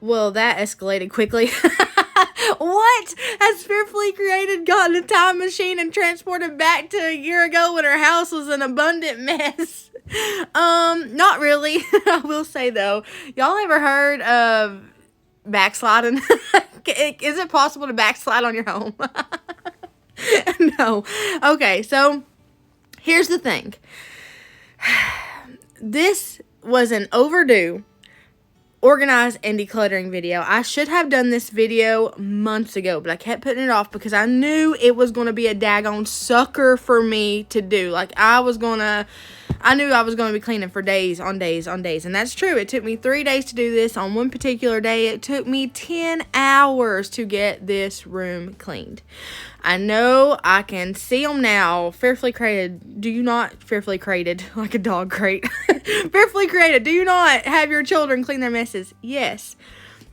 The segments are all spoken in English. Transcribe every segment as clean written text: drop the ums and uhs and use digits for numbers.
Well, that escalated quickly. What? Has Fearfully Created gotten a time machine and transported back to a year ago when her house was an abundant mess? Not really. I will say though, y'all ever heard of backsliding? Is it possible to backslide on your home? No. Okay, so here's the thing. This was an overdue organize and decluttering video. I should have done this video months ago, but I kept putting it off because I knew it was going to be a daggone sucker for me to do. Like, I knew I was going to be cleaning for days on days on days. And that's true. It took me 3 days to do this. On one particular day, it took me 10 hours to get this room cleaned. I know I can see them now. Fearfully Created. Do you not? Fearfully Created. Like a dog crate. Fearfully Created. Do you not have your children clean their messes? Yes.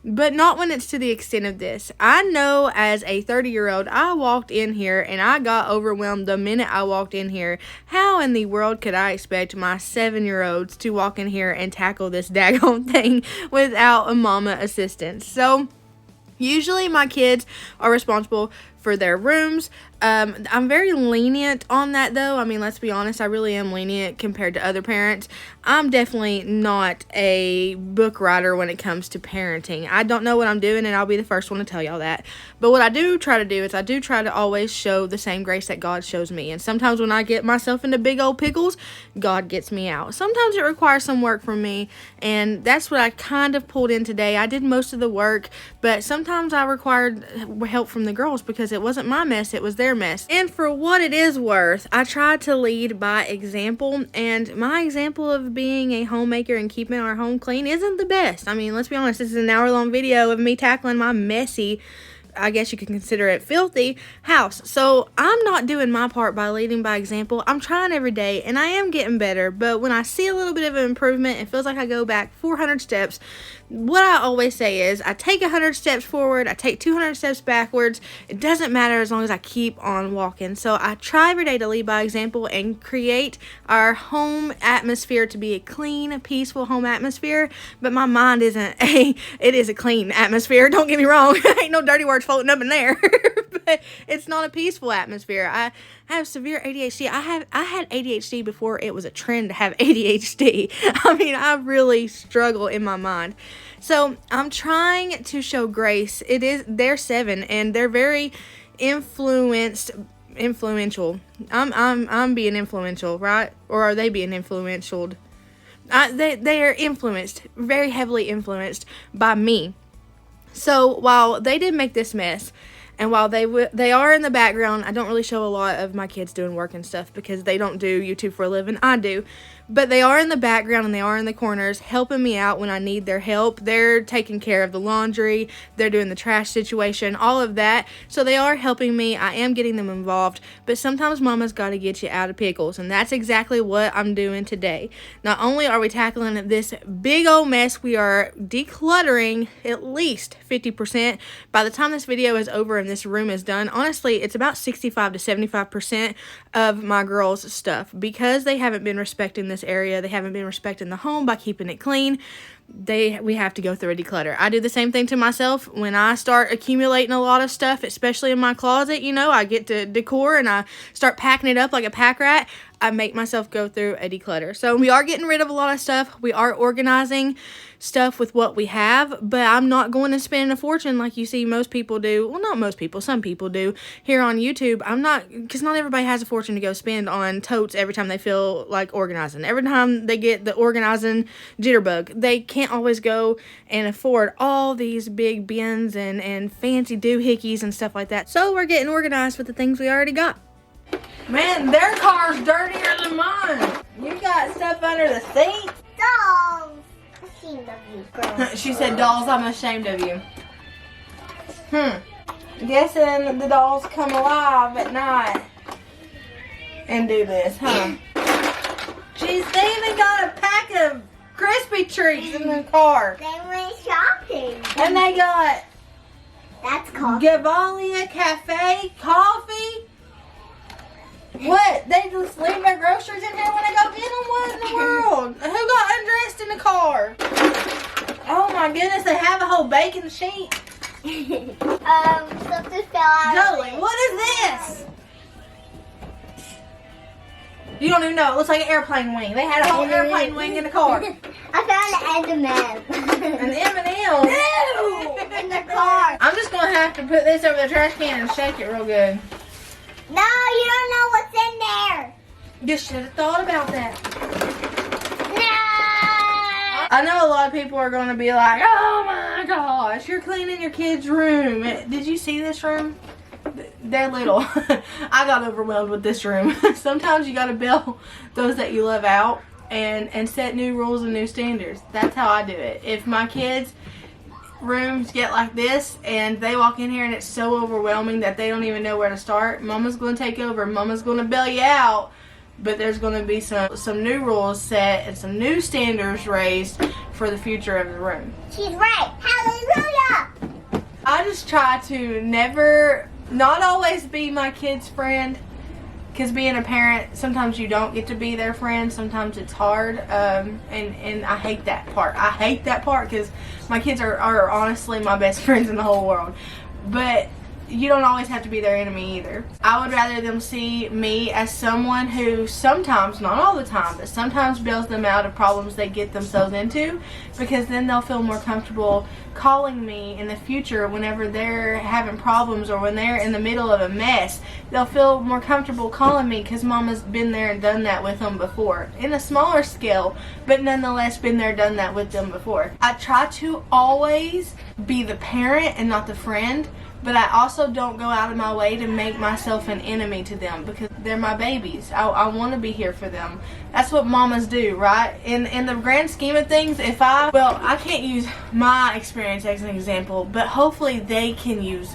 But not when it's to the extent of this. I know as a 30-year-old, I walked in here and I got overwhelmed the minute I walked in here. How in the world could I expect my 7-year-olds to walk in here and tackle this daggone thing without a mama assistance? So, usually my kids are responsible for their rooms. I'm very lenient on that though. I mean, let's be honest, I really am lenient compared to other parents. I'm definitely not a book writer when it comes to parenting. I don't know what I'm doing, and I'll be the first one to tell y'all that. But what I do try to do is I do try to always show the same grace that God shows me. And sometimes when I get myself into big old pickles, God gets me out. Sometimes it requires some work from me, and that's what I kind of pulled in today. I did most of the work, but sometimes I required help from the girls because it wasn't my mess, it was their mess. And for what it is worth, I tried to lead by example, and my example of being a homemaker and keeping our home clean isn't the best. I mean, let's be honest, this is an hour-long video of me tackling my messy, I guess you could consider it filthy, house. So I'm not doing my part by leading by example. I'm trying every day, and I am getting better, but when I see a little bit of an improvement, it feels like I go back 400 steps. What I always say is, I take 100 steps forward, I take 200 steps backwards. It doesn't matter as long as I keep on walking. So I try every day to lead by example and create our home atmosphere to be a clean, peaceful home atmosphere. But my mind isn't it is a clean atmosphere. Don't get me wrong. Ain't no dirty words floating up in there. But it's not a peaceful atmosphere. I have severe ADHD. I had ADHD before it was a trend to have ADHD. I mean, I really struggle in my mind. So I'm trying to show grace. They're 7 and they're very influential. I'm being influential, right? Or are they being influentialed? They are influenced, very heavily influenced by me. So while they did make this mess, and while they are in the background, I don't really show a lot of my kids doing work and stuff because they don't do YouTube for a living. I do. But they are in the background and they are in the corners helping me out when I need their help. They're taking care of the laundry. They're doing the trash situation, all of that. So they are helping me. I am getting them involved. But sometimes mama's got to get you out of pickles. And that's exactly what I'm doing today. Not only are we tackling this big old mess, we are decluttering at least 50%. By the time this video is over and this room is done, honestly, it's about 65 to 75% of my girls' stuff. Because they haven't been respecting this area, they haven't been respecting the home by keeping it clean, we have to go through a declutter. I do the same thing to myself when I start accumulating a lot of stuff, especially in my closet. You know, I get to decor and I start packing it up like a pack rat. I make myself go through a declutter. So we are getting rid of a lot of stuff. We are organizing stuff with what we have, but I'm not going to spend a fortune like you see most people do. Well, not most people, some people do here on YouTube. I'm not, because not everybody has a fortune to go spend on totes every time they feel like organizing. Every time they get the organizing jitterbug, they can't always go and afford all these big bins and fancy doohickeys and stuff like that. So we're getting organized with the things we already got. Man, their car's dirtier than mine. You got stuff under the seat? Dolls. Ashamed of you, girl. She said, dolls, I'm ashamed of you. Guessing the dolls come alive at night and do this, huh? Jeez, they even got a pack of crispy treats in the car. They went shopping. And they got That's coffee. Gavalia Cafe coffee. What? They just leave their groceries in here when they go get them? What in the world? Who got undressed in the car? Oh my goodness, they have a whole baking sheet? Something fell out. Jolie, what is this? You don't even know. It looks like an airplane wing. They had a whole airplane wing in the car. I found an M&M. An M&M? No! In the car. I'm just going to have to put this over the trash can and shake it real good. No, you don't know what's in there. You should have thought about that. No! I know a lot of people are going to be like, oh my gosh, you're cleaning your kid's room. Did you see this room? They're little. I got overwhelmed with this room. Sometimes you got to bail those that you love out and set new rules and new standards. That's how I do it. If my kids' rooms get like this and they walk in here and it's so overwhelming that they don't even know where to start, Mama's going to take over. Mama's going to bail you out. But there's going to be some new rules set and some new standards raised for the future of the room. She's right. Hallelujah! I just try to not always be my kid's friend, because being a parent, sometimes you don't get to be their friend. Sometimes it's hard, and I hate that part. I hate that part because my kids are honestly my best friends in the whole world. But you don't always have to be their enemy either. I would rather them see me as someone who sometimes, not all the time, but sometimes bails them out of problems they get themselves into, because then they'll feel more comfortable calling me in the future whenever they're having problems or when they're in the middle of a mess. They'll feel more comfortable calling me because Mama's been there and done that with them before. In a smaller scale, but nonetheless been there, done that with them before. I try to always be the parent and not the friend, but I also don't go out of my way to make myself an enemy to them because they're my babies. I want to be here for them. That's what mamas do, right? In the grand scheme of things, I can't use my experience as an example, but hopefully they can use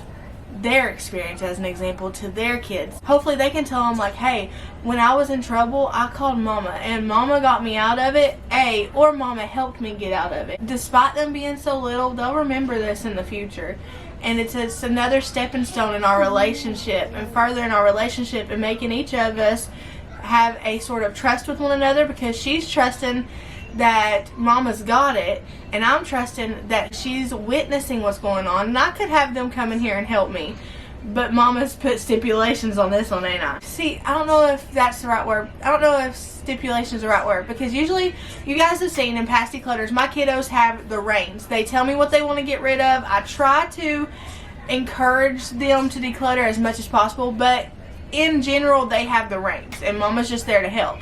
their experience as an example to their kids. Hopefully they can tell them like, hey, when I was in trouble, I called Mama and Mama got me out of it, or Mama helped me get out of it. Despite them being so little, they'll remember this in the future. And it's another stepping stone in our relationship and further in our relationship and making each of us have a sort of trust with one another, because she's trusting that Mama's got it and I'm trusting that she's witnessing what's going on. And I could have them come in here and help me, but Mama's put stipulations on this one, ain't I? See, I don't know if that's the right word. I don't know if stipulation is the right word, because usually you guys have seen in past declutters, my kiddos have the reins. They tell me what they want to get rid of. I try to encourage them to declutter as much as possible, but in general they have the reins and Mama's just there to help.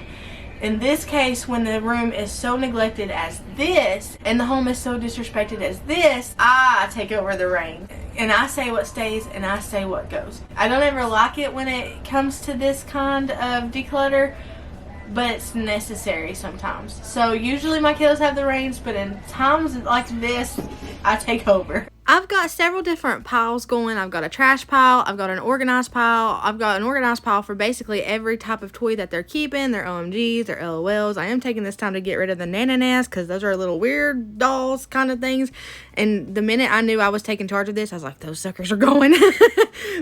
In this case, when the room is so neglected as this and the home is so disrespected as this, I take over the reins and I say what stays and I say what goes. I don't ever like it when it comes to this kind of declutter, but it's necessary sometimes. So usually my kiddos have the reins, but in times like this, I take over. I've got several different piles going. I've got a trash pile, I've got an organized pile, I've got an organized pile for basically every type of toy that they're keeping, their OMGs, their LOLs. I am taking this time to get rid of the nananas because those are little weird dolls kind of things. And the minute I knew I was taking charge of this, I was like, those suckers are going.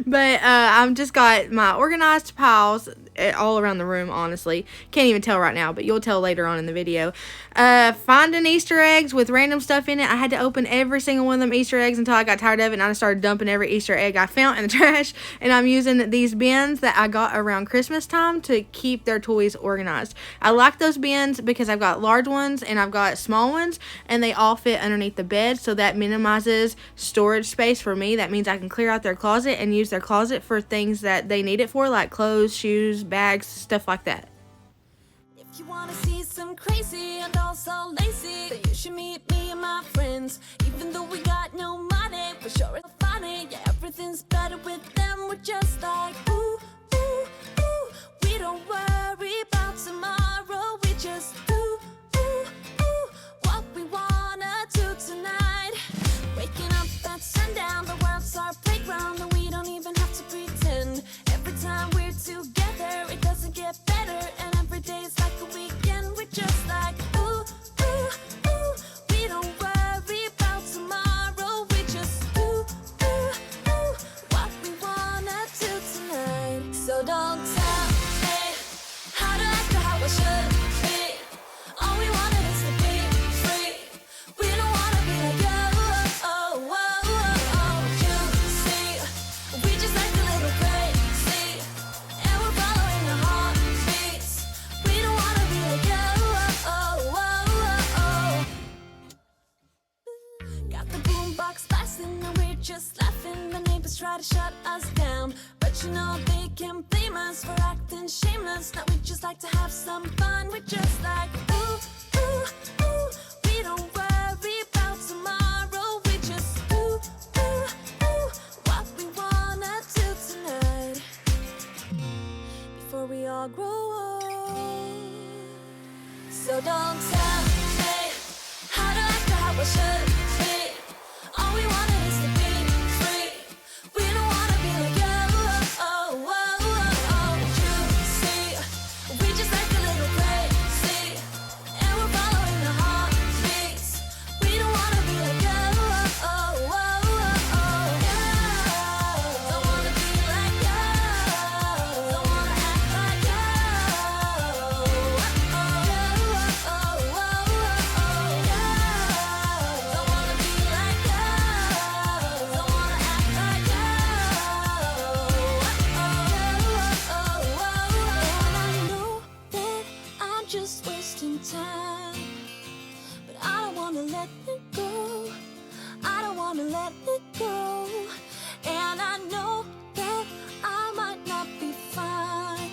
But I've just got my organized piles all around the room, honestly. Can't even tell right now, but you'll tell later on in the video. Finding Easter eggs with random stuff in it. I had to open every single one of them Easter eggs until I got tired of it, and I started dumping every Easter egg I found in the trash. And I'm using these bins that I got around Christmas time to keep their toys organized. I like those bins because I've got large ones and I've got small ones, and they all fit underneath the bed, so that minimizes storage space for me. That means I can clear out their closet and use their closet for things that they need it for, like clothes, shoes, bags, stuff like that. If you wanna see some crazy and also lazy, then you should meet me and my friends. Even though we got no money, for sure it's funny. Yeah, everything's better with them. We're just like ooh, ooh, ooh. We don't worry about tomorrow. We just ooh, ooh, ooh. What we wanna do tonight. Waking up at sundown, the world's our playground, and we don't even have to pretend. Every time we're together, it doesn't get better, and every day's like a weekend. We're just like ooh, ooh, ooh. We don't worry about tomorrow. We just ooh, ooh, ooh. What we wanna do tonight. So don't tell me how to act or how I should just laughing. The neighbors try to shut us down, but you know they can't blame us for acting shameless. Now we just like to have some fun. We're just like, ooh, ooh, ooh. We don't worry about tomorrow. We just ooh, ooh, ooh. What we wanna do tonight before we all grow old. So don't tell me how to act or how I should be. All we wanted is to be free. We don't wanna be like you. Oh, oh, oh, oh. You see, we just like a little crazy, and we're following the heartbeats. We don't wanna be like you. Oh, oh, oh, oh. Don't wanna be like you. Don't wanna act like you. Oh, oh, oh, oh, oh. Don't wanna be like you. Don't wanna act like you. And I know that I'm just wasting time, but I don't wanna let it go. I don't wanna let it go. And I know that I might not be fine,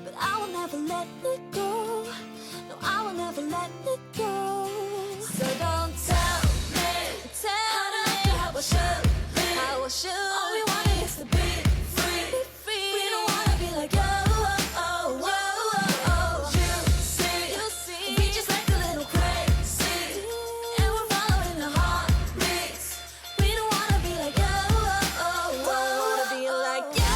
but I will never let it go. No, I will never let it go. So don't tell me how I should be. How I should. All we want is to be free. We don't wanna be like you. Oh, oh, oh, oh. You see, we just like a little crazy, and we're following the heartbeats. We don't wanna be like you. Oh, oh, oh. Don't wanna be like you.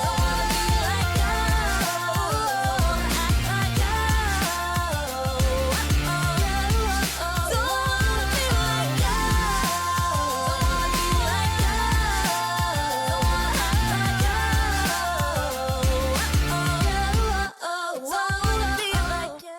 Don't wanna be like you. Don't wanna act like you. Oh, oh, oh. Don't wanna be like you. Don't wanna be like you. Don't wanna act like you. Oh, oh, oh. Don't wanna be like you.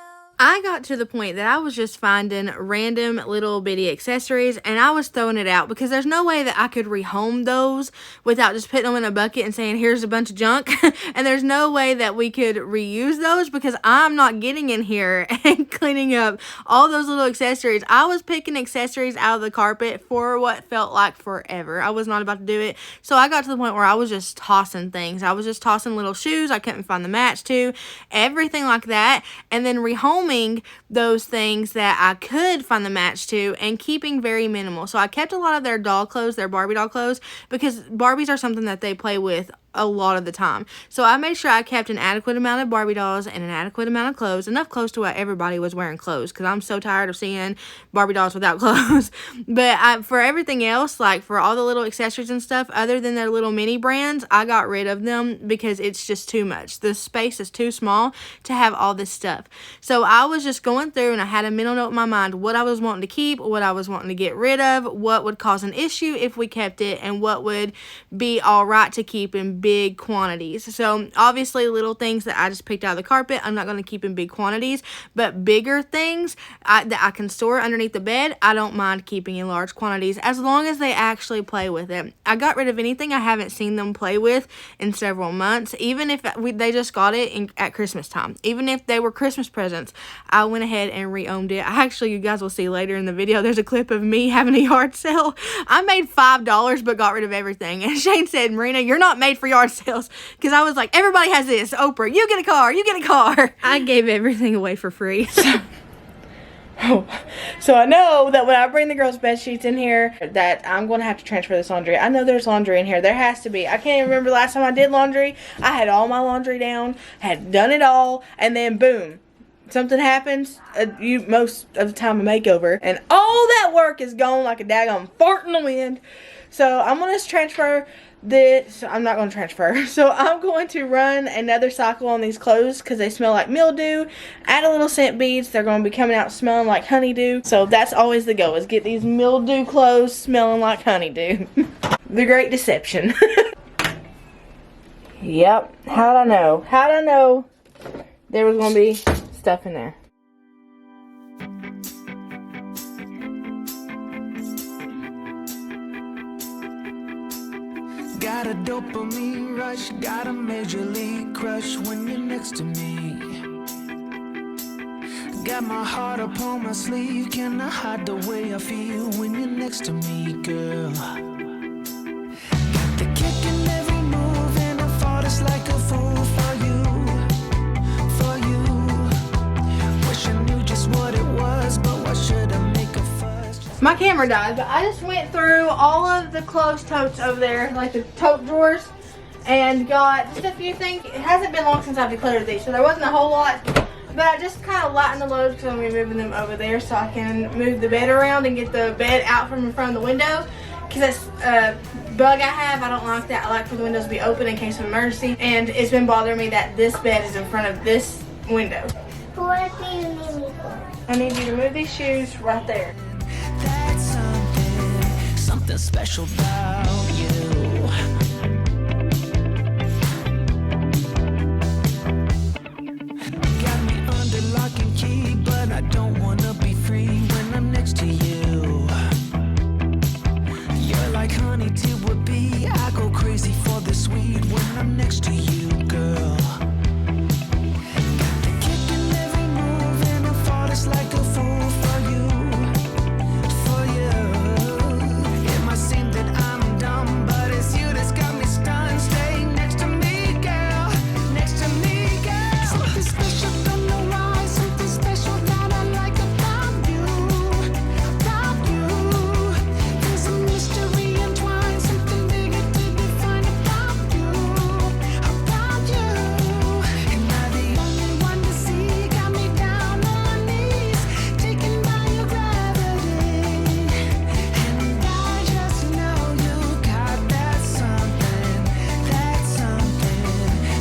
I got to the point that I was just finding random little bitty accessories and I was throwing it out because there's no way that I could rehome those without just putting them in a bucket and saying, here's a bunch of junk. And there's no way that we could reuse those because I'm not getting in here and cleaning up all those little accessories. I was picking accessories out of the carpet for what felt like forever. I was not about to do it. So I got to the point where I was just tossing things. I was just tossing little shoes I couldn't find the match to, everything like that. And then rehoming those things that I could find the match to and keeping very minimal. So I kept a lot of their doll clothes, their Barbie doll clothes, because Barbies are something that they play with a lot of the time. So I made sure I kept an adequate amount of Barbie dolls and an adequate amount of clothes, enough clothes to where everybody was wearing clothes, because I'm so tired of seeing Barbie dolls without clothes. But for everything else, like for all the little accessories and stuff, other than their little mini brands, I got rid of them because it's just too much. The space is too small to have all this stuff. So I was just going through and I had a mental note in my mind what I was wanting to keep, what I was wanting to get rid of, what would cause an issue if we kept it, and what would be all right to keep in big quantities. So obviously little things that I just picked out of the carpet, I'm not going to keep in big quantities, but bigger things that I can store underneath the bed, I don't mind keeping in large quantities as long as they actually play with it. I got rid of anything I haven't seen them play with in several months, even if they just got it at Christmas time. Even if they were Christmas presents, I went ahead and re-owned it. Actually, you guys will see later in the video, there's a clip of me having a yard sale. I made $5 but got rid of everything. And Shane said, Marina, you're not made for yard sales, because I was like, everybody has this. Oprah, you get a car, you get a car. I gave everything away for free. So I know that when I bring the girls' bed sheets in here that I'm going to have to transfer this laundry. I know there's laundry in here. There has to be. I can't even remember the last time I did laundry. I had all my laundry down, had done it all, and then boom, something happens. Most of the time a makeover, and all that work is gone like a daggone fart in the wind. So I'm going to transfer this. I'm not going to transfer. So I'm going to run another cycle on these clothes because they smell like mildew. Add a little scent beads. They're going to be coming out smelling like honeydew. So that's always the goal, is get these mildew clothes smelling like honeydew. The great deception. Yep. How'd I know? How'd I know there was going to be stuff in there? Got a dopamine rush, got a major league crush when you're next to me. Got my heart up on my sleeve. Can I hide the way I feel when you're next to me, girl? Got the kick in every move, and I fought us like a fool for you, for you. Wish I knew just what it was, but why should I make a fuss? My camera died, but I just went through all of the clothes totes over there, like the tote drawers, and got just a few things. It hasn't been long since I've decluttered these, so there wasn't a whole lot. But I just kind of lightened the load because I'm going to be moving them over there so I can move the bed around and get the bed out from in front of the window. Because that's a bug I have. I don't like that. I like for the windows to be open in case of emergency. And it's been bothering me that this bed is in front of this window. What do you need me for? I need you to move these shoes right there. That's something special about you. Got me under lock and key, but I don't wanna be free when I'm next to you. You're like honey to a bee. I go crazy for the sweet when I'm next to you, girl. Got the kick in every move, and I fought us like a fool for you, for you. It might seem that I'm dumb, but it's you that's got me stunned. Stay next to me, girl, next to me, girl. Something special, don't know why. Something special that I like about you, about you. There's a mystery entwined, something bigger to define about you, about you. And I'm the only one to see. Got me down on my knees, taken by your gravity. And I just know you got that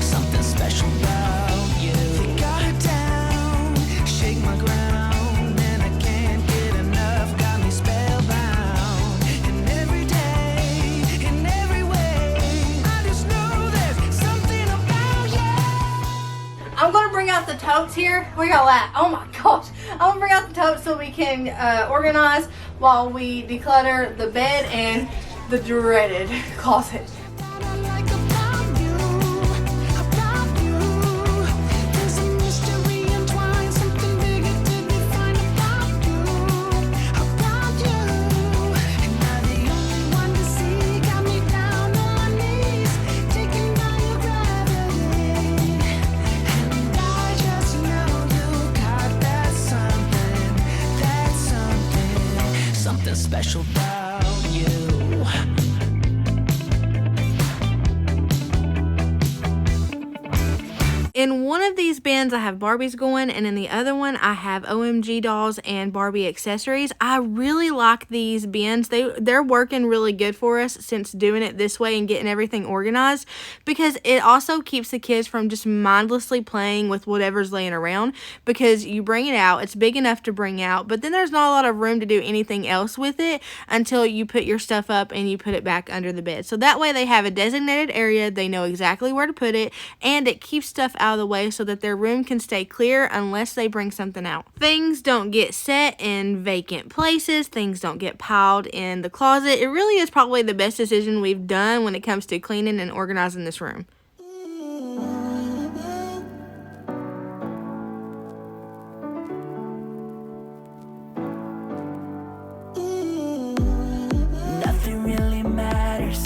something special about you. You got it down, shake my ground, and I can't get enough. Got me spellbound. And every day, in every way, I just know there's something about you. I'm going to bring out the totes here. Where y'all at? Oh my gosh. I'm going to bring out the totes so we can organize while we declutter the bed and the dreaded closet. That I like about you, there's a mystery entwined, something bigger to define about you, and I'm the only one to see. Got me down on my knees, taken by your gravity, and I just know you got that something special about you. In one of these bins, I have Barbies going, and in the other one, I have OMG dolls and Barbie accessories. I really like these bins. They're working really good for us since doing it this way and getting everything organized, because it also keeps the kids from just mindlessly playing with whatever's laying around, because you bring it out, it's big enough to bring out, but then there's not a lot of room to do anything else with it until you put your stuff up and you put it back under the bed. So that way they have a designated area, they know exactly where to put it, and it keeps stuff out of the way so that their room can stay clear unless they bring something out. Things don't get set in vacant places. Things don't get piled in the closet. It really is probably the best decision we've done when it comes to cleaning and organizing this room. Nothing really matters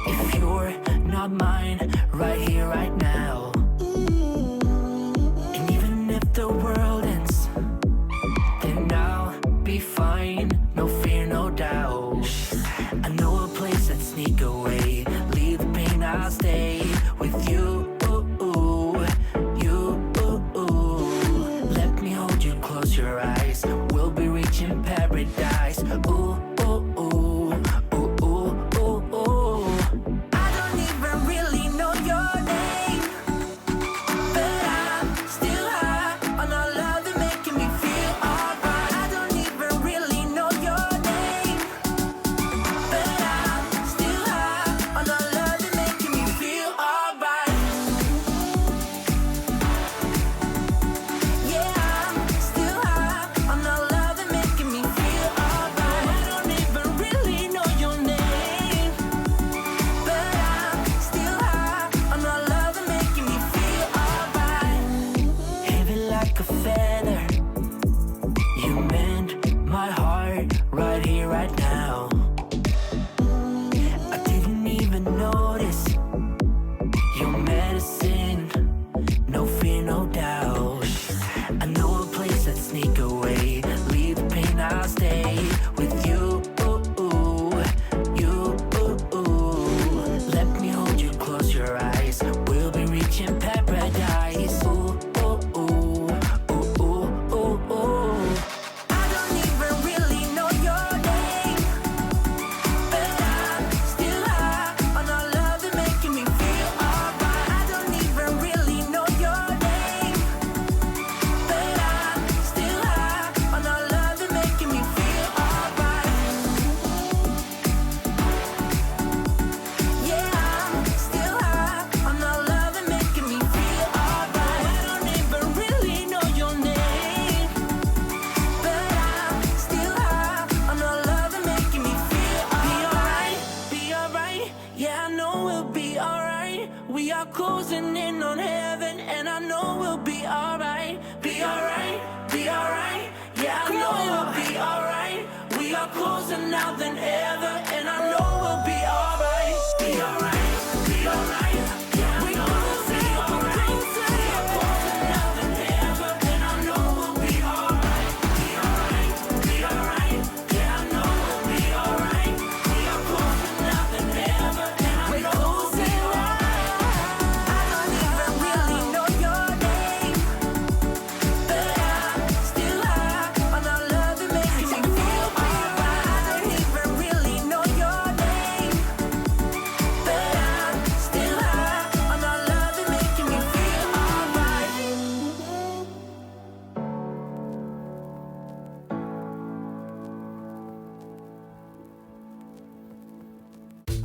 if you're not mine right here, right now. And even if the world ends, then I'll be fine. No fear, no doubt. I know a place that sneak away. Leave the pain, I'll stay with you. Let me hold you, close your eyes. We'll be reaching paradise. Ooh, ooh, ooh, ooh, ooh, ooh, ooh. I don't even really know your name, but I'm still high on all love and making me feel alright. I don't even really know your name, but I'm still high on all love and making me feel alright. Yeah, I'm still high on all love and making me feel alright. I don't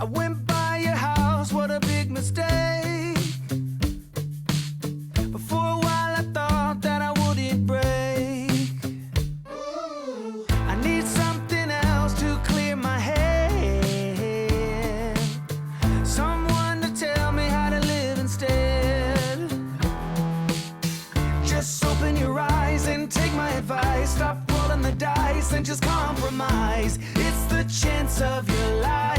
I went by your house, what a big mistake. But for a while I thought that I wouldn't break. I need something else to clear my head. Someone to tell me how to live instead. Just open your eyes and take my advice. Stop rolling the dice and just compromise. It's the chance of your life.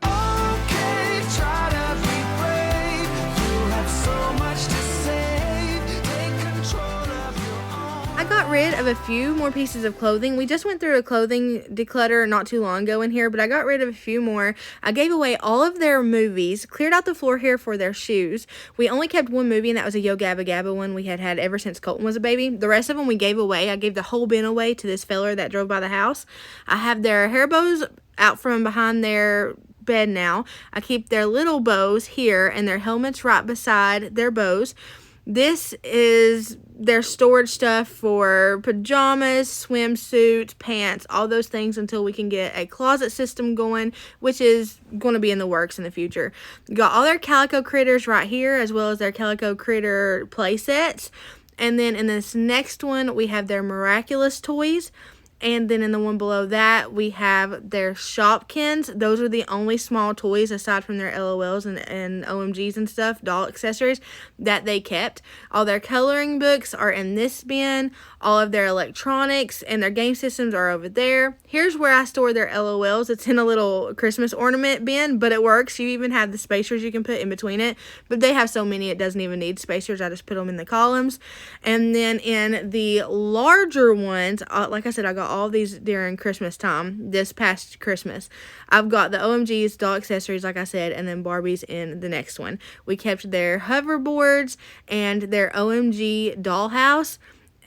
Okay, try to be brave. You have so much to save. Take control of your own. I got rid of a few more pieces of clothing. We just went through a clothing declutter not too long ago in here, but I got rid of a few more. I gave away all of their movies, cleared out the floor here for their shoes. We only kept one movie, and that was a Yo Gabba Gabba one we had had ever since Colton was a baby. The rest of them we gave away. I gave the whole bin away to this feller that drove by the house. I have their hair bows out from behind their bed now. I keep their little bows here and their helmets right beside their bows. This is their storage stuff for pajamas, swimsuits, pants, all those things until we can get a closet system going, which is going to be in the works in the future. Got all their Calico Critters right here, as well as their Calico Critter play sets. And then in this next one, we have their Miraculous toys. And then in the one below that, we have their Shopkins. Those are the only small toys, aside from their LOLs and OMGs and stuff, doll accessories, that they kept. All their coloring books are in this bin. All of their electronics and their game systems are over there. Here's where I store their LOLs. It's in a little Christmas ornament bin, but it works. You even have the spacers you can put in between it. But they have so many, it doesn't even need spacers. I just put them in the columns. And then in the larger ones, like I said, I got all these during Christmas time, this past Christmas. I've got the OMGs, doll accessories, like I said, and then Barbies in the next one. We kept their hoverboards and their OMG dollhouse.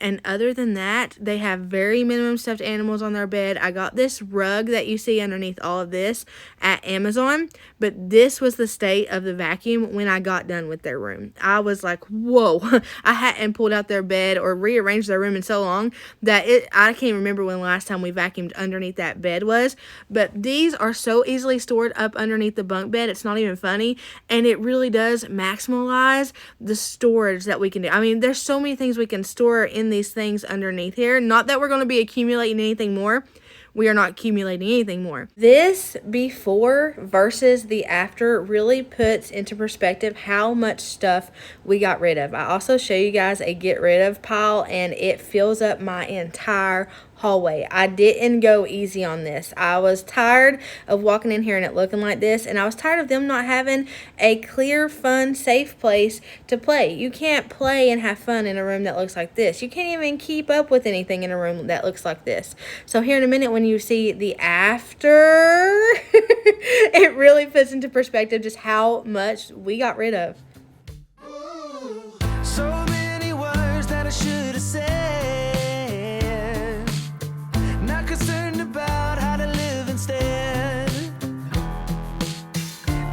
And other than that, they have very minimum stuffed animals on their bed. I got this rug that you see underneath all of this at Amazon, but this was the state of the vacuum when I got done with their room. I was like, whoa. I hadn't pulled out their bed or rearranged their room in so long that I can't remember when the last time we vacuumed underneath that bed was. But these are so easily stored up underneath the bunk bed. It's not even funny. And it really does maximize the storage that we can do. I mean, there's so many things we can store in these things underneath here. Not that we're going to be accumulating anything more. We are not accumulating anything more. This before versus the after really puts into perspective how much stuff we got rid of. I also show you guys a get rid of pile, and it fills up my entire hallway. I didn't go easy on this. I was tired of walking in here and it looking like this, and I was tired of them not having a clear, fun, safe place to play. You can't play and have fun in a room that looks like this. You can't even keep up with anything in a room that looks like this. So here in a minute, when you see the after, it really puts into perspective just how much we got rid of. So many words that I should have said. Not concerned about how to live instead.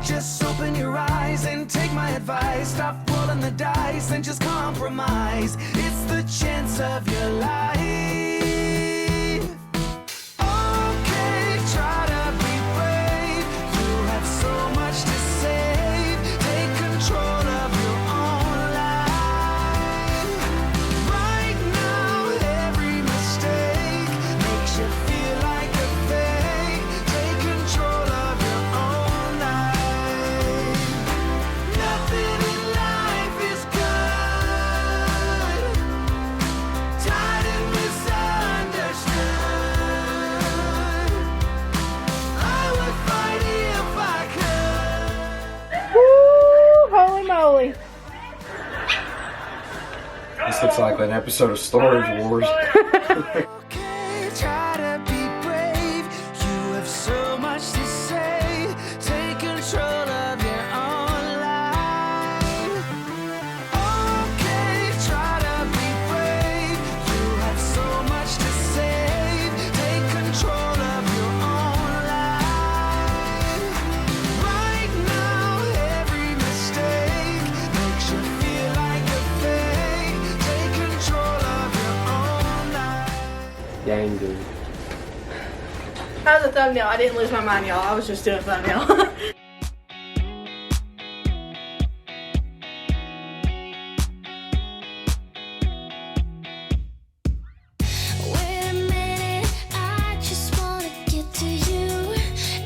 Just open your eyes and take my advice. Stop rolling the dice and just compromise. It's the chance of your life. Okay, try to be brave. You have so much to save. Take control of your own life. Right now, every mistake makes you feel like a fake. Take control of your own life. Nothing in life is good. Tired and misunderstood. I would fight if I could. Woo! Holy moly. This looks like an episode of Storage Wars. Okay, try to be brave. You have so much to say. Take control of your own life. Okay, try to be brave. You have so much to say. Take control of your own life. Right now, every mistake makes you feel like a fake. Take control of your own life. Dang, dude. That was a thumbnail. I didn't lose my mind, y'all. I was just doing a thumbnail. Wait a minute, I just wanna get to you.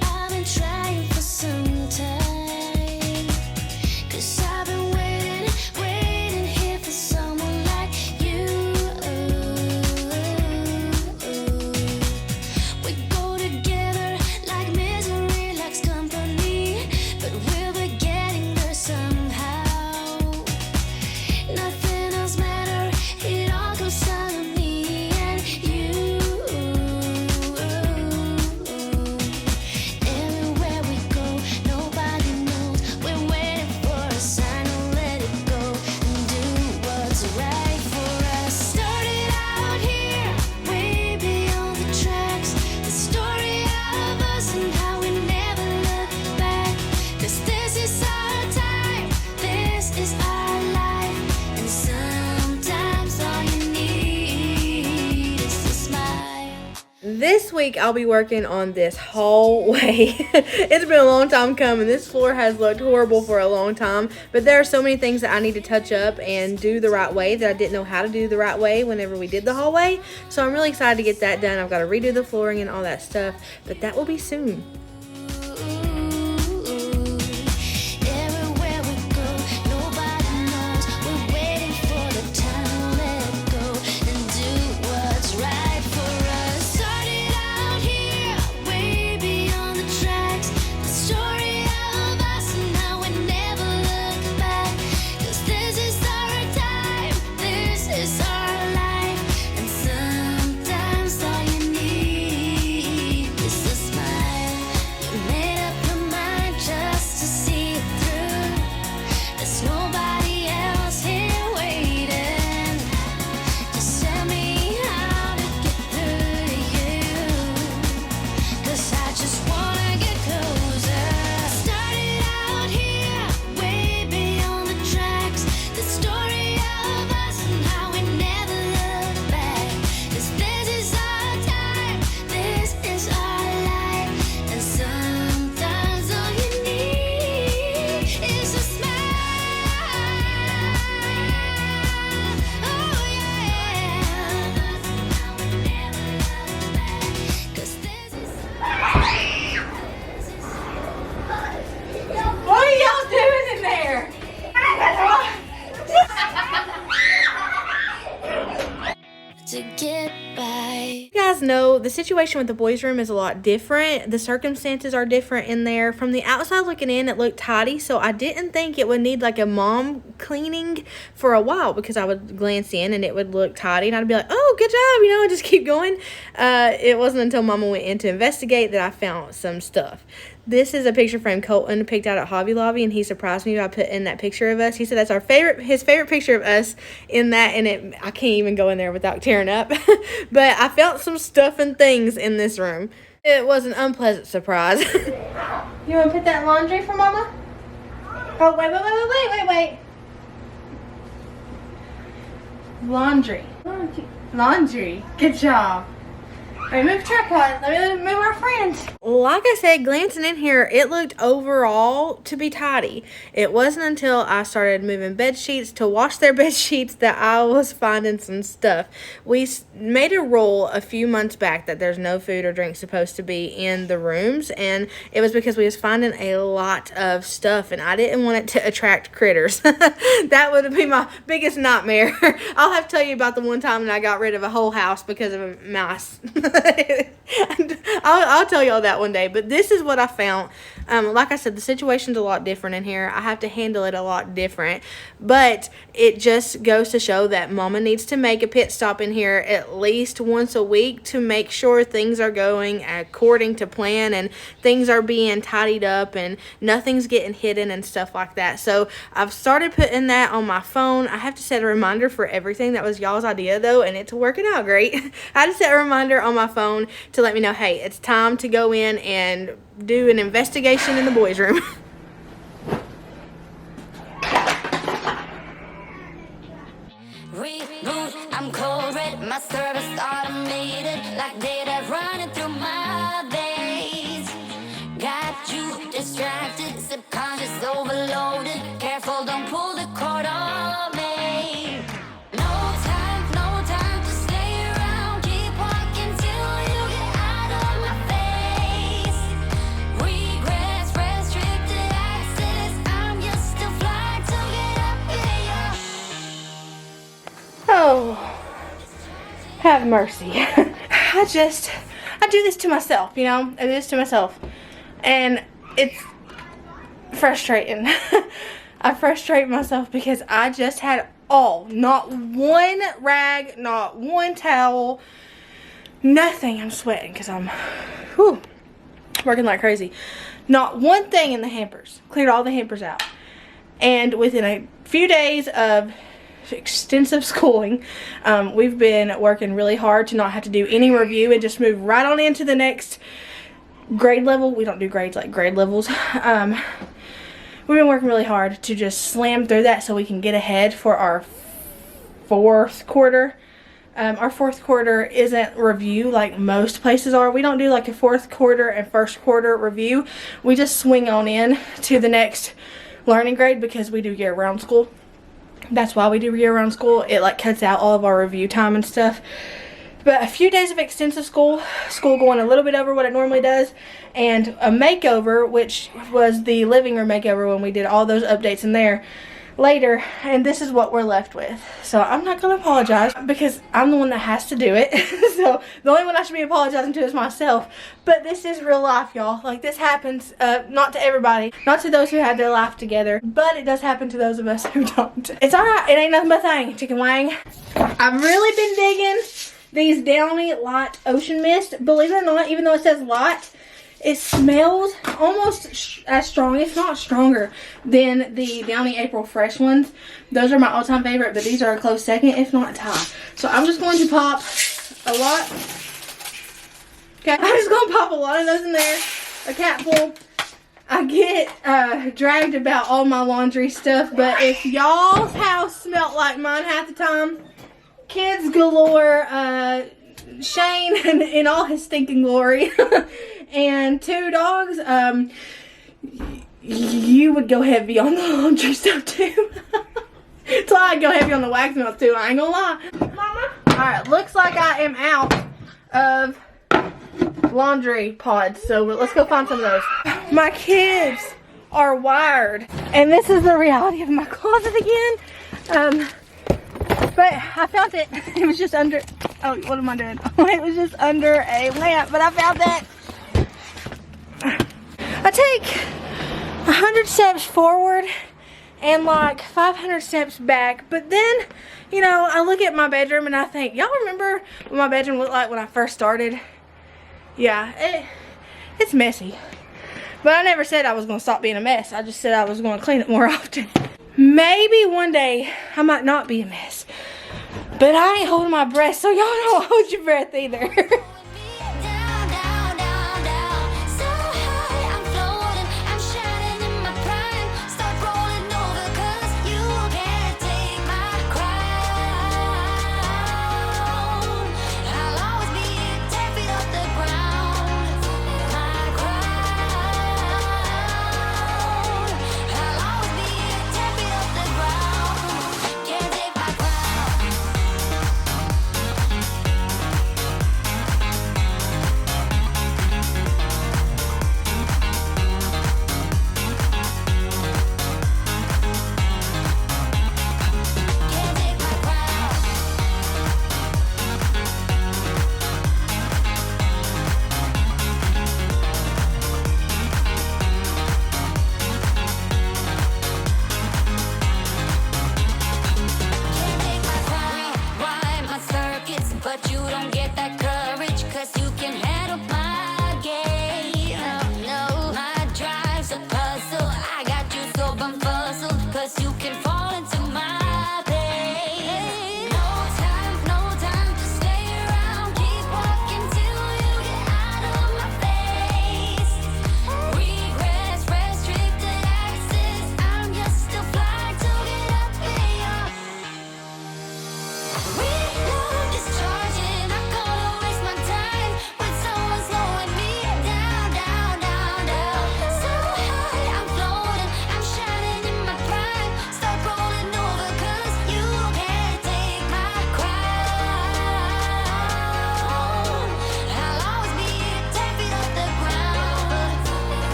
I've been trying for some time. 'Cause I've been waiting here for someone like you. We go together like misery likes company, but we'll be getting there somehow. Nothing else matters, it all comes down to me and you. Everywhere we go, nobody knows. We're waiting for a sign to let it go and do what's right for us. Started out here, way beyond the tracks. The story of us and how we never look back. 'Cause this is our time, this is our life. And sometimes all you need is a smile. This week I'll be working on this hallway. It's been a long time coming. This floor has looked horrible for a long time, but there are so many things that I need to touch up and do the right way that I didn't know how to do the right way whenever we did the hallway. So I'm really excited to get that done. I've got to redo the flooring and all that stuff, but that will be soon. Everywhere we go, nobody knows. We're waiting for the time to let it go and do what's right for us. Started out here, way beyond the tracks. The story of us and how we never look back. 'Cause this is our time, this is our life. And sometimes all you need is a smile. You made up your mind just to see it through. There's nobody else here waiting. Just tell me how to get through to you. 'Cause I just wanna get closer. Started out here, way beyond the tracks. The story of us and how we never look back. 'Cause this is our time, this is our life. And sometimes all you need is a smile. Oh yeah. 'Cause this is What are y'all doing in there? to get by. You guys know the situation with the boys' room is a lot different. The circumstances are different in there. From the outside looking in, it looked tidy, so I didn't think it would need like a mom cleaning for a while, because I would glance in and it would look tidy and I'd be like, oh, good job, and just keep going. It wasn't until Mama went in to investigate that I found some stuff. This is a picture frame Colton picked out at Hobby Lobby, and he surprised me by putting that picture of us. He said that's his favorite picture of us in that, and I can't even go in there without tearing up. But I found some stuff and things in this room. It was an unpleasant surprise. You want to put that laundry for Mama? Oh, wait. Laundry. Good job. Alright, move tripod. Let me move our friends. Like I said, glancing in here, it looked overall to be tidy. It wasn't until I started moving bed sheets to wash their bed sheets that I was finding some stuff. We made a rule a few months back that there's no food or drink supposed to be in the rooms, and it was because we was finding a lot of stuff, and I didn't want it to attract critters. That would be my biggest nightmare. I'll have to tell you about the one time that I got rid of a whole house because of a mouse. I'll tell y'all that one day, but this is what I found. Like I said, the situation's a lot different in here. I have to handle it a lot different, but it just goes to show that Mama needs to make a pit stop in here at least once a week to make sure things are going according to plan and things are being tidied up and nothing's getting hidden and stuff like that. So I've started putting that on my phone. I have to set a reminder for everything. That was y'all's idea though, and it's working out great. I had to set a reminder on my phone to let me know, hey, it's time to go in and do an investigation in the boys' room. Reboot, I'm cold red, my service automated, like data running through my veins. overloaded. Careful, don't pull the cord on me. No time to stay around. Keep walking till you get out of my face. Regrets, restricted access. I'm just a flight to get up here. Oh, have mercy. I do this to myself, you know? I do this to myself. And it's frustrating. I frustrate myself because I just had not one rag, not one towel, nothing. I'm sweating because I'm working like crazy. Not one thing in the hampers. Cleared all the hampers out. And within a few days of extensive schooling, we've been working really hard to not have to do any review and just move right on into the next grade level. We don't do grades like grade levels. We've been working really hard to just slam through that so we can get ahead for our fourth quarter. Our fourth quarter isn't review like most places are. We don't do like a fourth quarter and first quarter review. We just swing on in to the next learning grade because we do year-round school. That's why we do year-round school. It like cuts out all of our review time and stuff. But a few days of extensive school going a little bit over what it normally does, and a makeover, which was the living room makeover when we did all those updates in there later, and this is what we're left with. So I'm not going to apologize because I'm the one that has to do it. So the only one I should be apologizing to is myself. But this is real life, y'all. Like, this happens, not to everybody, not to those who had their life together, but it does happen to those of us who don't. It's alright, it ain't nothing but a thing, chicken wang. I've really been digging these Downy Light Ocean Mist. Believe it or not, even though it says light, it smells almost as strong, if not stronger, than the Downy April Fresh ones. Those are my all-time favorite, but these are a close second, if not tie. So I'm just going to pop a lot. Okay, I'm just going to pop a lot of those in there. A capful. I get dragged about all my laundry stuff, but if y'all's house smelled like mine half the time, kids galore, Shane in all his stinking glory, and 2 dogs, you would go heavy on the laundry stuff too. So I'd go heavy on the wax melt too, I ain't gonna lie. Mama? Alright, looks like I am out of laundry pods, so let's go find some of those. My kids are wired, and this is the reality of my closet again. But I found it. It was just under, oh, what am I doing? It was just under a lamp, but I found that. I take 100 steps forward and like 500 steps back, but then, you know, I look at my bedroom and I think, y'all remember what my bedroom looked like when I first started? Yeah, it's messy. But I never said I was going to stop being a mess. I just said I was going to clean it more often. Maybe one day I might not be a mess. But I ain't holding my breath, so y'all don't hold your breath either.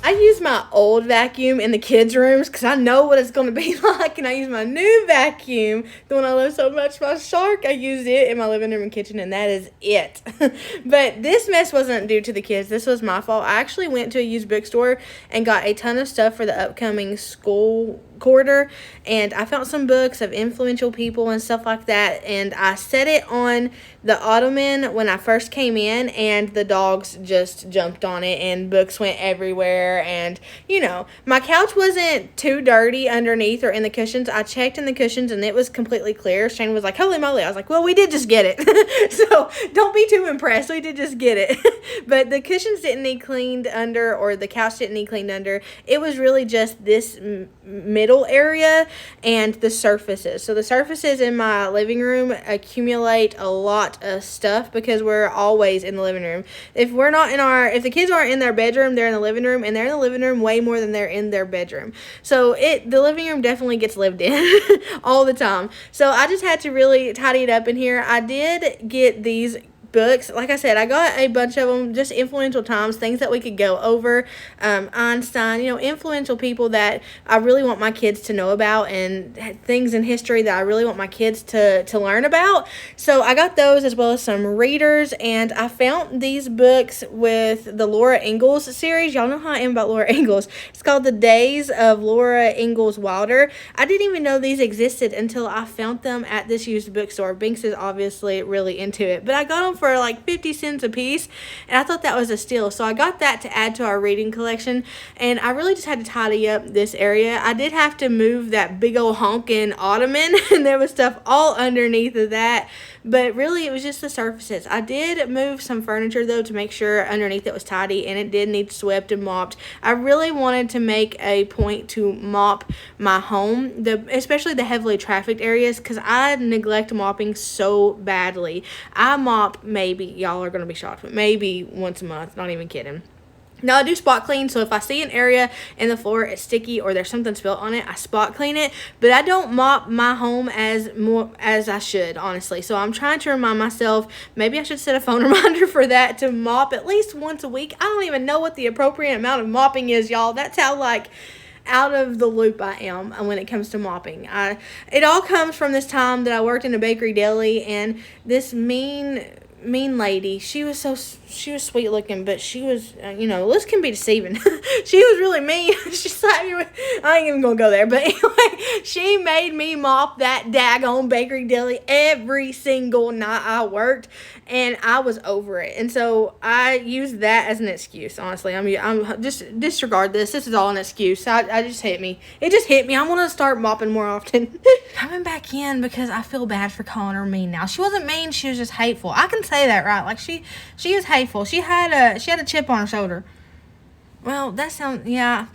I use my old vacuum in the kids' rooms because I know what it's going to be like, and I use my new vacuum, the one I love so much, my Shark. I use it in my living room and kitchen, and that is it. But this mess wasn't due to the kids. This was my fault. I actually went to a used bookstore and got a ton of stuff for the upcoming school quarter, and I found some books of influential people and stuff like that, and I set it on the ottoman when I first came in, and the dogs just jumped on it and books went everywhere. And you know, my couch wasn't too dirty underneath or in the cushions. I checked in the cushions and it was completely clear. Shane was like, holy moly. I was like, well, we did just get it. So don't be too impressed, we did just get it. But the cushions didn't need cleaned under, or the couch didn't need cleaned under. It was really just this middle area and the surfaces. So the surfaces in my living room accumulate a lot of stuff because we're always in the living room. If the kids aren't in their bedroom, they're in the living room, and they're in the living room way more than they're in their bedroom. So the living room definitely gets lived in all the time. So I just had to really tidy it up in here. I did get these books. Like I said, I got a bunch of them, just influential times, things that we could go over. Einstein, you know, influential people that I really want my kids to know about, and things in history that I really want my kids to learn about. So I got those, as well as some readers, and I found these books with the Laura Ingalls series. Y'all know how I am about Laura Ingalls. It's called The Days of Laura Ingalls Wilder. I didn't even know these existed until I found them at this used bookstore. Binks is obviously really into it, but I got them for like 50 cents a piece, and I thought that was a steal. So I got that to add to our reading collection, and I really just had to tidy up this area. I did have to move that big old honking ottoman, and there was stuff all underneath of that, but really it was just the surfaces. I did move some furniture though to make sure underneath it was tidy, and it did need swept and mopped. I really wanted to make a point to mop my home, especially the heavily trafficked areas, because I neglect mopping so badly. I mop, maybe, y'all are going to be shocked, but maybe once a month, not even kidding. Now, I do spot clean, so if I see an area in the floor, it's sticky, or there's something spilt on it, I spot clean it, but I don't mop my home as I should, honestly. So I'm trying to remind myself, maybe I should set a phone reminder for that, to mop at least once a week. I don't even know what the appropriate amount of mopping is, y'all. That's how, like, out of the loop I am when it comes to mopping. It all comes from this time that I worked in a bakery deli, and this mean lady, she was sweet looking, but she was, this can be deceiving. She was really mean. She slapped me with, I ain't even gonna go there, but anyway, she made me mop that daggone bakery deli every single night I worked, and I was over it. And so I used that as an excuse, honestly. I'm just disregard this. This is all an excuse. It just hit me. I'm gonna start mopping more often. Coming back in because I feel bad for calling her mean now. She wasn't mean, she was just hateful. I can say that, right? Like, she was hateful. She had a chip on her shoulder. Well, that sounds, yeah.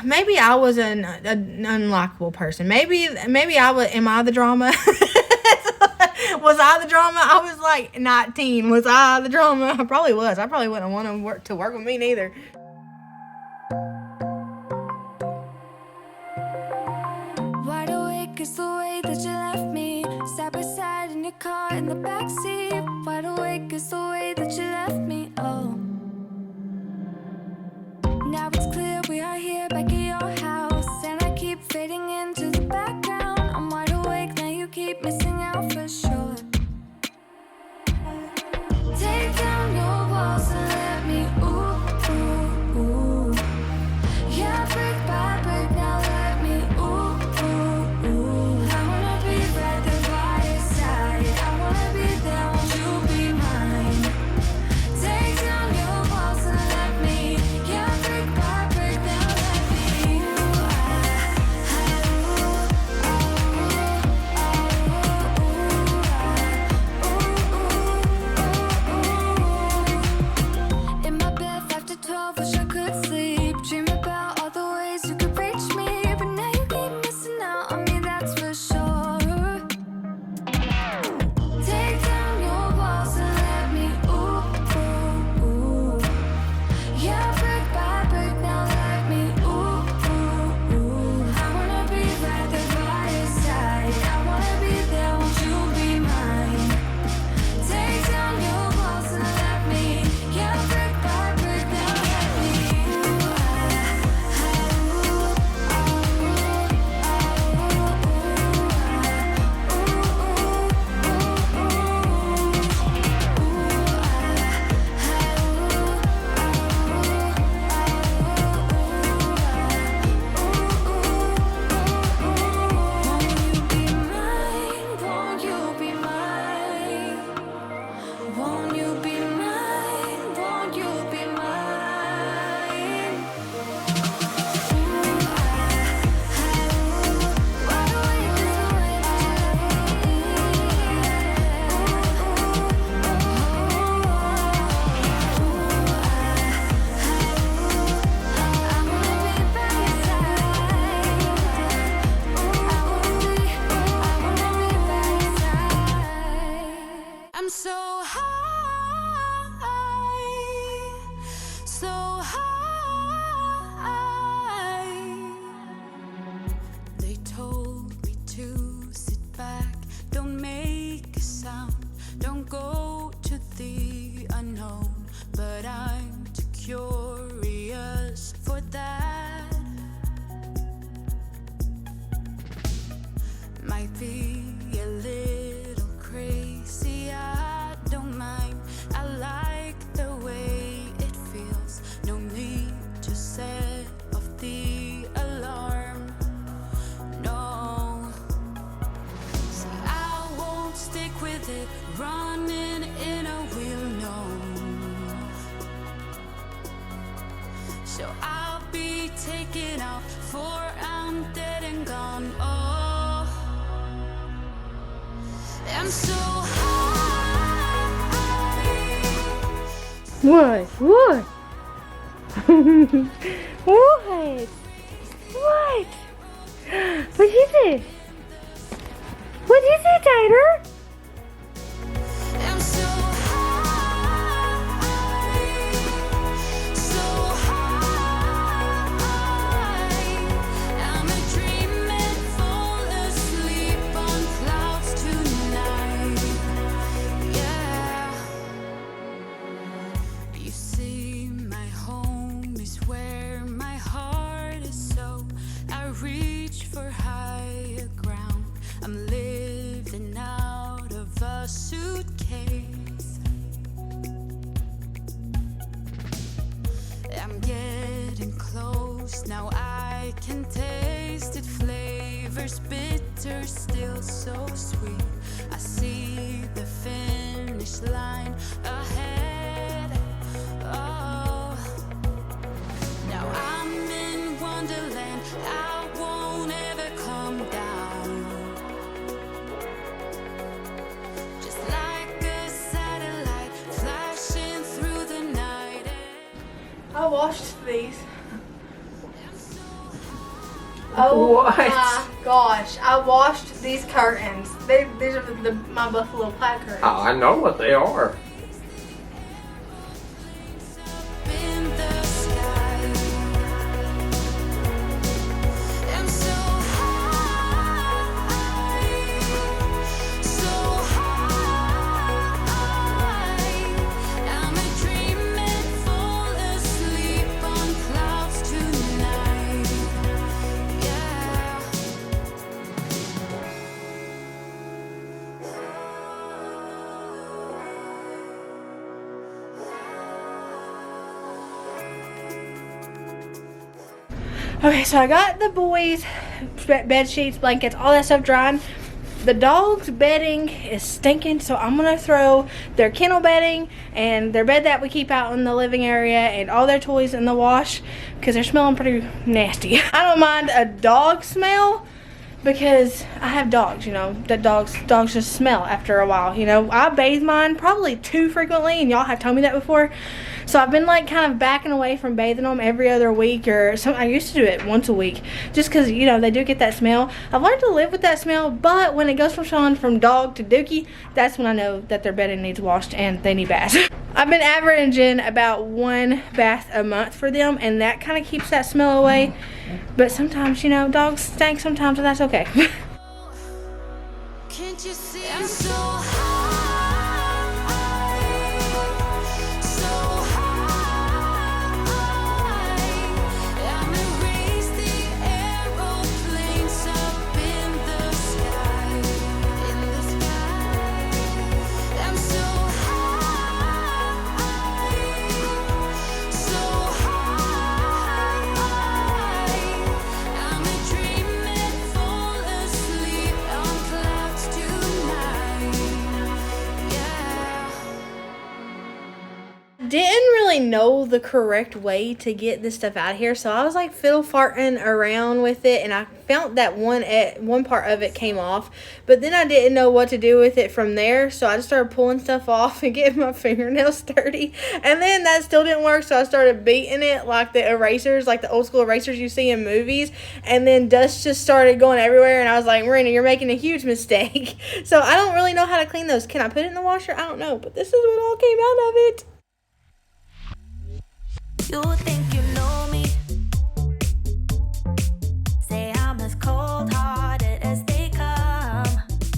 Maybe I was an unlikable person. Maybe I was, am I the drama? Was I the drama? I was like 19. Was I the drama? I probably was. I probably wouldn't want to work with me neither. Wide awake is the way that you left me, side by side in your car in the backseat. Wide awake is the way that you left me, oh. Now it's clear we are here back at your house, and I keep fading into the background. I'm wide awake, now you keep missing out for sure. Take down your walls and let me, ooh, ooh, ooh. Yeah, brick by brick, now let me, ooh, ooh, ooh. I wanna be right there by your side, I wanna be there, won't you be mine? So I'll be taken off, for I'm dead and gone. Oh, I'm so high. What? What? What? What? What is it? What is it, Tyler? I'm so high, so high. I'm a dream and fall asleep on clouds tonight. Yeah. You see, my home is where my heart is, so I reach for higher ground. I'm living out of a suitcase. I'm getting close, now I can taste it. Flavors bitter, still so sweet. I see the finish line ahead. Oh, now I'm in Wonderland. I won't ever come down. Just like a satellite flashing through the night. I washed these. Oh What? my gosh! I washed these curtains. These are my buffalo plaid curtains. Oh, I know what they are. In the sky, I'm so high, so high. I'm a dream and fall asleep on clouds tonight. Yeah. Okay, so I got the boys' bed sheets, blankets, all that stuff drying. The dogs' bedding is stinking, so I'm gonna throw their kennel bedding and their bed that we keep out in the living area and all their toys in the wash because they're smelling pretty nasty. I don't mind a dog smell because I have dogs, you know, that dogs just smell after a while, you know. I bathe mine probably too frequently, and y'all have told me that before. So I've been like kind of backing away from bathing them every other week, or some. I used to do it once a week just because, you know, they do get that smell. I've learned to live with that smell, but when it goes from dog to dookie, that's when I know that their bedding needs washed and they need baths. I've been averaging about 1 bath a month for them, and that kind of keeps that smell away. But sometimes, you know, dogs stink sometimes, and that's okay. Can't you see I'm so high, so high. I'm erase the aeroplanes up in the sky, in the sky. I'm so high, so high. I'm a dream and fall asleep on clouds tonight. Yeah. Didn't really know the correct way to get this stuff out of here, so I was like fiddle farting around with it, and I found that one part of it came off, but then I didn't know what to do with it from there, so I just started pulling stuff off and getting my fingernails dirty, and then that still didn't work, so I started beating it like the erasers, like the old school erasers you see in movies, and then dust just started going everywhere, and I was like, Marina, you're making a huge mistake. So I don't really know how to clean those. Can I put it in the washer? I don't know, but this is what all came out of it. You think you know me? Say I'm as cold-hearted as they come.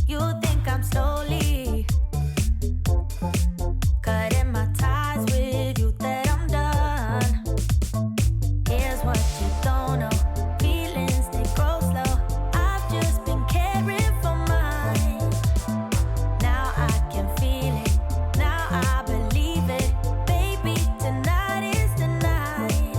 You think I'm slowly cutting my ties with you, that I'm done. Here's what you don't know. Feelings, they grow slow. I've just been caring for mine. Now I can feel it. Now I believe it. Baby, tonight is the night.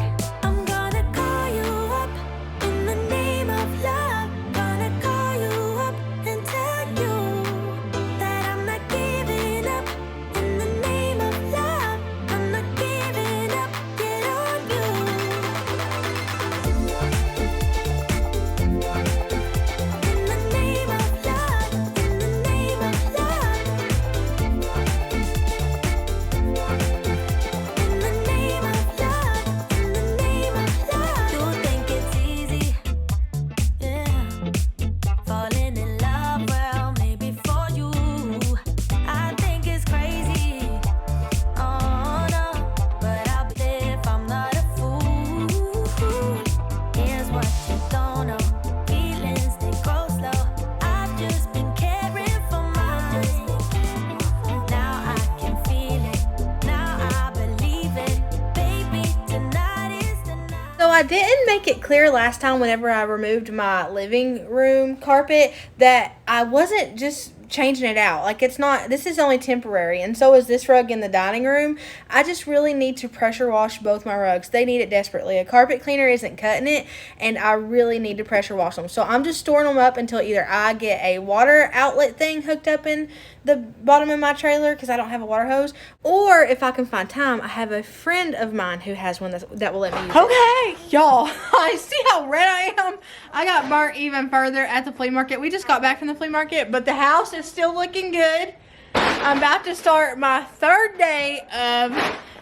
I didn't make it clear last time whenever I removed my living room carpet that I wasn't just changing it out. Like, it's not, this is only temporary, and so is this rug in the dining room. I just really need to pressure wash both my rugs. They need it desperately. A carpet cleaner isn't cutting it, and I really need to pressure wash them. So I'm just storing them up until either I get a water outlet thing hooked up in the bottom of my trailer because I don't have a water hose, or if I can find time, I have a friend of mine who has one that will let me use it. Okay, y'all, I see how red I am. I got burnt even further at the flea market. We just got back from the flea market, but the house is still looking good. I'm about to start my 3rd day of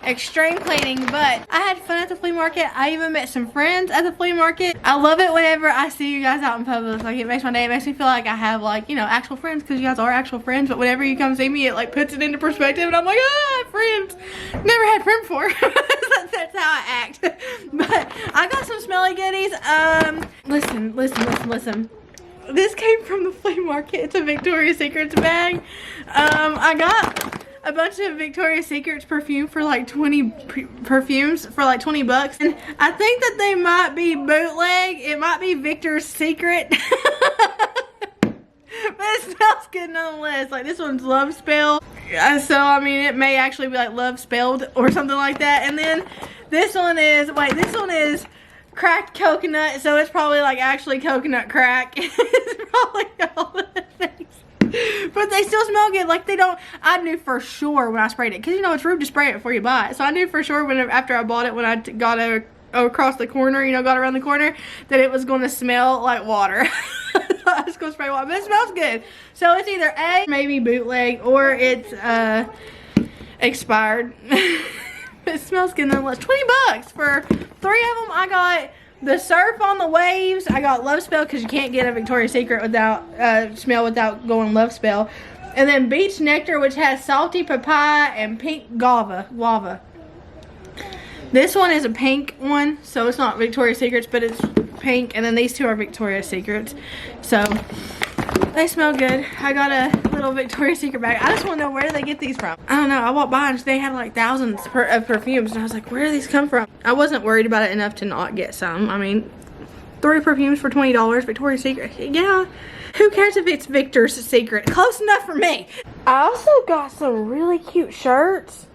extreme cleaning, but I had fun at the flea market. I even met some friends at the flea market. I love it whenever I see you guys out in public. Like, it makes my day. It makes me feel like I have, like, you know, actual friends, because you guys are actual friends. But whenever you come see me, it like puts it into perspective, and I'm like, I have friends. Never had friends before. That's how I act. But I got some smelly goodies. Listen. This came from the flea market. It's a Victoria's Secrets bag. I got a bunch of Victoria's Secrets perfume for like 20 perfumes for like $20, and I think that they might be bootleg. It might be Victor's Secret. But it smells good nonetheless. Like, this one's Love Spell. So I mean, it may actually be like Love Spelled or something like that. And then this one is cracked coconut, so it's probably like actually coconut crack. It's probably all the things. But they still smell good. Like, they don't, I knew for sure when I sprayed it, because you know it's rude to spray it before you buy it. So I knew for sure after I bought it, when I got across the corner, you know, got around the corner, that it was going to smell like water. I was going to spray water, but it smells good. So it's either A, maybe bootleg, or it's expired. It smells good nonetheless. $20 for 3 of them. I got the Surf on the Waves. I got Love Spell, because you can't get a Victoria's Secret without smell without going Love Spell. And then Beach Nectar, which has salty papaya and pink guava. This one is a pink one, so it's not Victoria's Secrets, but it's pink. And then these two are Victoria's Secrets. So they smell good. I got a little Victoria's Secret bag. I just want to know, where do they get these from? I don't know. I walked by and they had like thousands of perfumes, and I was like, where do these come from? I wasn't worried about it enough to not get some. I mean, 3 perfumes for $20, Victoria's Secret. Yeah. Who cares if it's Victor's Secret? Close enough for me. I also got some really cute shirts.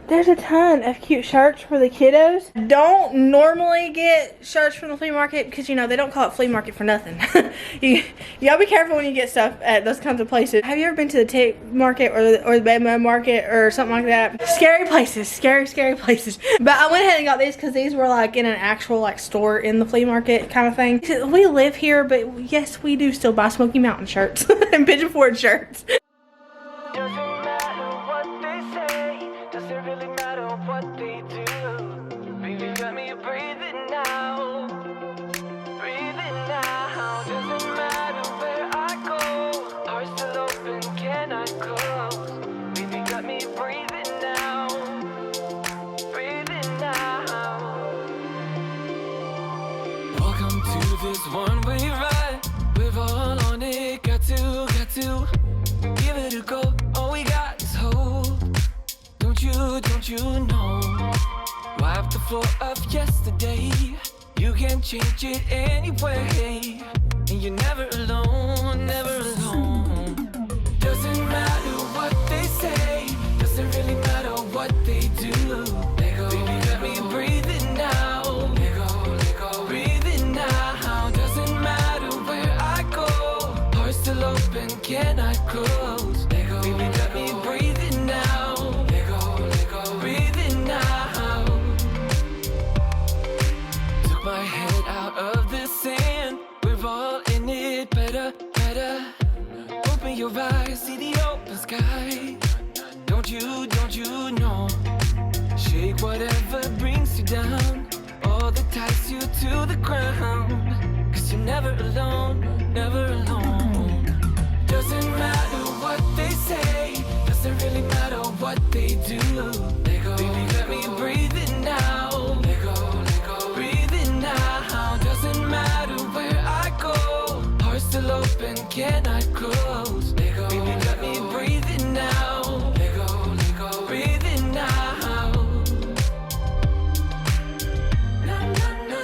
There's a ton of cute shirts for the kiddos. Don't normally get shirts from the flea market, because, you know, they don't call it flea market for nothing. you gotta be careful when you get stuff at those kinds of places. Have you ever been to the Tick market or the Bed market or something like that? Scary places. Scary places. But I went ahead and got these because these were like in an actual like store in the flea market kind of thing. We live here, but yes, we do still buy Smoky Mountain shirts and Pigeon Forge shirts. This one-way ride, we're all on it. Got to give it a go. All we got is hope. Don't you know? Wipe the floor of yesterday. You can change it anyway, and you're never alone, never alone. Doesn't matter what they say, doesn't really matter what they do. Let go, baby, let me breathe it now. Let go, breathe it now. Doesn't matter where I go, heart's still open, cannot close. Let go, baby, let me breathe it now. Let go, breathe it now. Took my head out of the sand, we're all in it, better. Open your eyes, see the open sky. Don't you know? Shake whatever brings you down, all that ties you to the ground. 'Cause you're never alone, never alone. Doesn't matter what they say, doesn't really matter what they do. Let go, baby, let me breathe it now. Let go, breathe it now. Doesn't matter where I go, heart's still open, cannot close. Let go, baby, let me breathe it now. Let go, breathe it now. Na, na, na,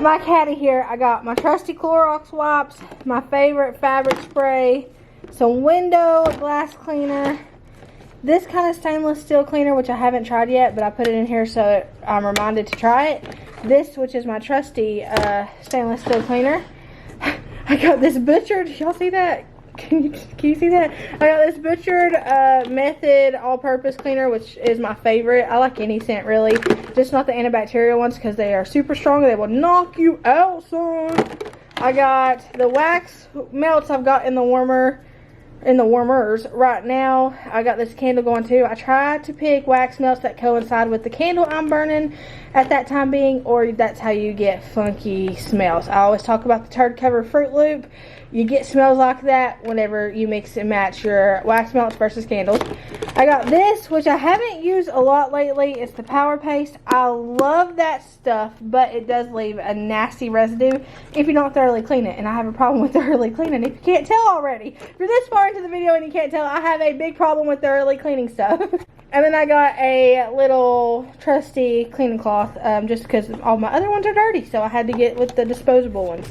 my caddy here, I got my trusty Clorox wipes, my favorite fabric spray, some window glass cleaner, this kind of stainless steel cleaner, which I haven't tried yet, but I put it in here so I'm reminded to try it. This, which is my trusty stainless steel cleaner. I got this butchered, y'all see that? Can you see that? I got this butchered Method all-purpose cleaner, which is my favorite. I like any scent really, just not the antibacterial ones because they are super strong. They will knock you out, son. I got the wax melts I've got in the warmers right now. I got this candle going too. I tried to pick wax melts that coincide with the candle I'm burning at that time being, or that's how you get funky smells. I always talk about the turd cover Fruit Loop. You get smells like that whenever you mix and match your wax melts versus candles. I got this, which I haven't used a lot lately. It's the Power Paste. I love that stuff, but it does leave a nasty residue if you don't thoroughly clean it. And I have a problem with thoroughly cleaning. If you can't tell already, if you're this far into the video and you can't tell, I have a big problem with thoroughly cleaning stuff. And then I got a little trusty cleaning cloth, just because all my other ones are dirty. So I had to get with the disposable ones.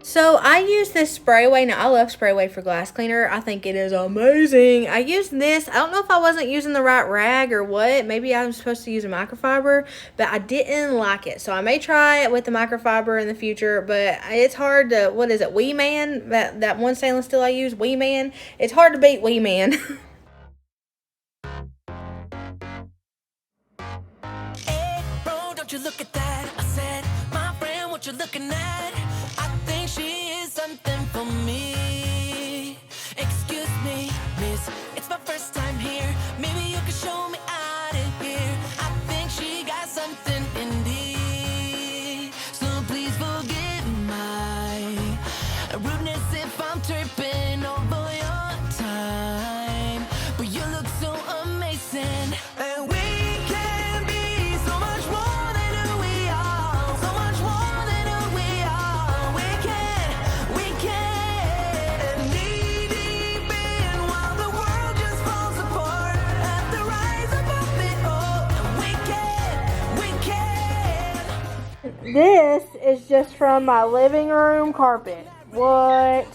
So I use this spray away. Now I love spray away for glass cleaner. I think it is amazing. I used this. I don't know if I wasn't using the right rag or what. Maybe I'm supposed to use a microfiber, but I didn't like it. So I may try it with the microfiber in the future, but it's hard to, what is it, Wee Man? That one stainless steel I use, Wee Man. It's hard to beat Wee Man. Hey, bro, don't you look at that? I said, my friend, what you looking at? I think she is something for me. Excuse me, miss, it's my first time here. Maybe you can show me out of here. I think she got something in me. So please forgive my rudeness if I'm tripping over your time. But you look so amazing. And we can be so much more than who we are. So much more than who we are. We can. Knee deep in while the world just falls apart. At the rise above it all. And we can. This is just from my living room carpet. What?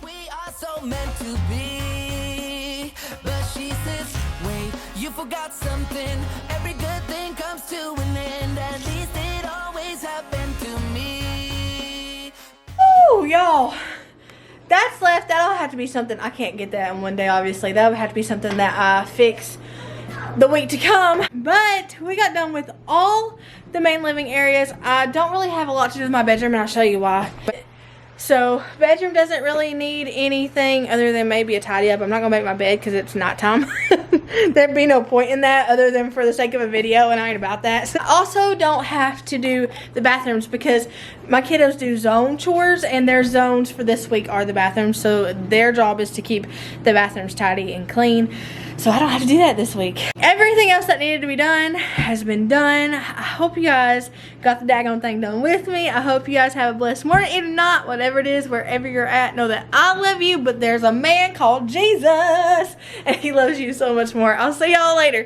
We are so meant to be. But she says, wait, you forgot something. Every good thing comes to an end. At least it always happened to me. Ooh, y'all. That's left. That'll have to be something. I can't get that in one day, obviously. That would have to be something that I fix the week to come. But we got done with all the main living areas. I don't really have a lot to do with my bedroom, and I'll show you why. So bedroom doesn't really need anything other than maybe a tidy up. I'm not gonna make my bed because it's nighttime. There'd be no point in that other than for the sake of a video, and I ain't about that. So I also don't have to do the bathrooms because my kiddos do zone chores, and their zones for this week are the bathrooms. So their job is to keep the bathrooms tidy and clean. So I don't have to do that this week. Everything else that needed to be done has been done. I hope you guys got the daggone thing done with me. I hope you guys have a blessed morning. If not, whatever it is, wherever you're at, know that I love you, but there's a man called Jesus, and he loves you so much more. I'll see y'all later.